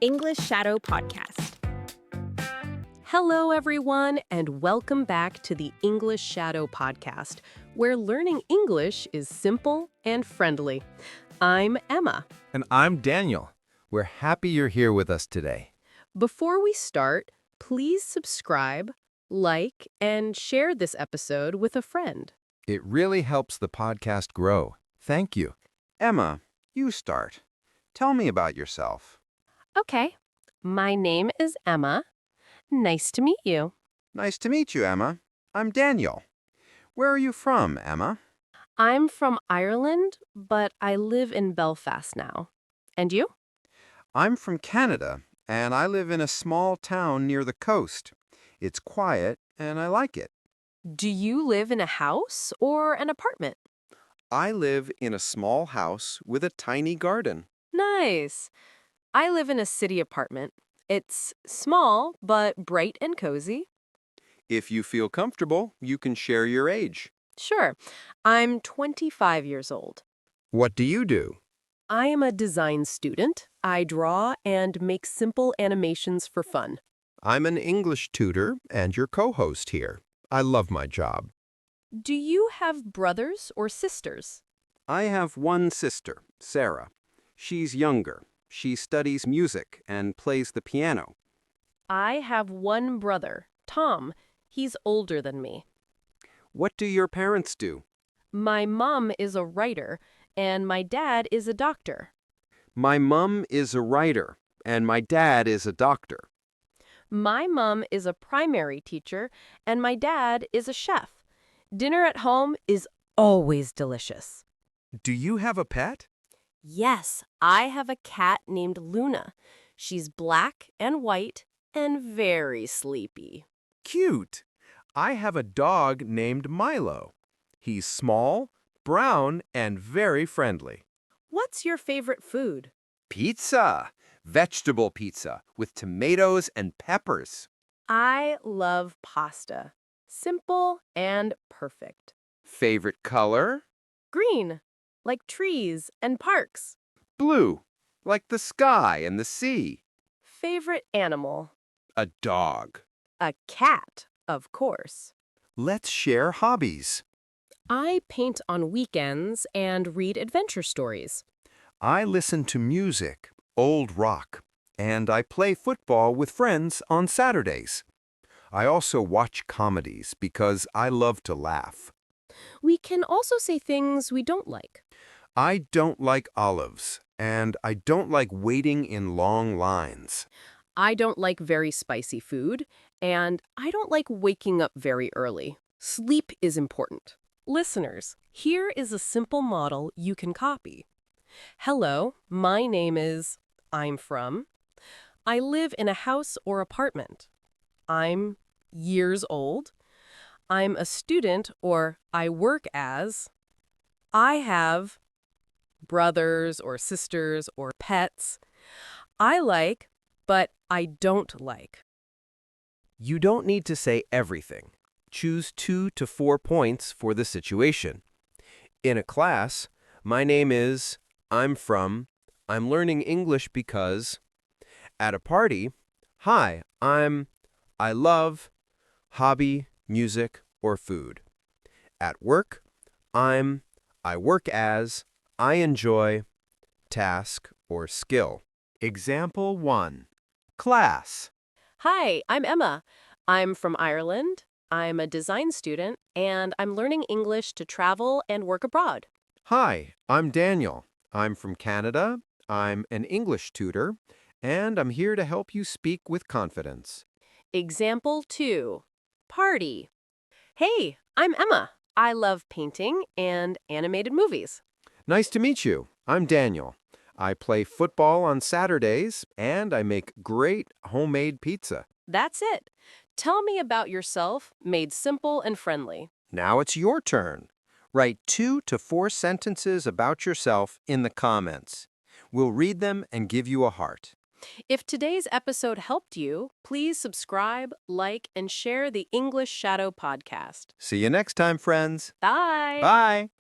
English Shadow Podcast. Hello, everyone, and welcome back to the English Shadow Podcast, where learning English is simple and friendly. I'm Emma. And I'm Daniel. We're happy you're here with us today. Before we start, please subscribe, like, and share this episode with a friend. It really helps the podcast grow. Thank you. Emma, you start. Tell me about yourself. Okay, my name is Emma. Nice to meet you. Nice to meet you, Emma. I'm Daniel. Where are you from, Emma? I'm from Ireland, but I live in Belfast now. And you? I'm from Canada, and I live in a small town near the coast. It's quiet, and I like it. Do you live in a house or an apartment? I live in a small house with a tiny garden. Nice. I live in a city apartment. It's small, but bright and cozy. If you feel comfortable, you can share your age. Sure. I'm 25 years old. What do you do? I am a design student. I draw and make simple animations for fun. I'm an English tutor and your co-host here. I love my job. Do you have brothers or sisters? I have one sister, Sarah. She's younger. She studies music and plays the piano. I have one brother, Tom. He's older than me. What do your parents do? My mom is a writer, and my dad is a doctor. My mom is a writer, and my dad is a doctor. My mom is a primary teacher, and my dad is a chef. Dinner at home is always delicious. Do you have a pet? Yes, I have a cat named Luna. She's black and white and very sleepy. Cute. I have a dog named Milo. He's small, brown, and very friendly. What's your favorite food? Pizza! Vegetable pizza with tomatoes and peppers. I love pasta. Simple and perfect. Favorite color? Green, like trees and parks. Blue, like the sky and the sea. Favorite animal? A dog. A cat, of course. Let's share hobbies. I paint on weekends and read adventure stories. I listen to music, old rock, and I play football with friends on Saturdays. I also watch comedies because I love to laugh. We can also say things we don't like. I don't like olives, and I don't like waiting in long lines. I don't like very spicy food, and I don't like waking up very early. Sleep is important. Listeners, here is a simple model you can copy. Hello, my name is, I'm from. I live in a house or apartment. I'm years old. I'm a student or I work as. I have brothers or sisters or pets. I like, but I don't like. You don't need to say everything. Choose 2 to 4 points for the situation. In a class, my name is, I'm from, I'm learning English because. At a party, hi, I love, hobby, music, or food. At work, I work as, I enjoy, task, or skill. Example 1. Class. Hi, I'm Emma. I'm from Ireland. I'm a design student, and I'm learning English to travel and work abroad. Hi, I'm Daniel. I'm from Canada. I'm an English tutor, and I'm here to help you speak with confidence. Example 2. Party. Hey, I'm Emma. I love painting and animated movies. Nice to meet you. I'm Daniel. I play football on Saturdays, and I make great homemade pizza. That's it. Tell me about yourself, made simple and friendly. Now it's your turn. Write 2 to 4 sentences about yourself in the comments. We'll read them and give you a heart. If today's episode helped you, please subscribe, like, and share the English Shadow podcast. See you next time, friends. Bye. Bye.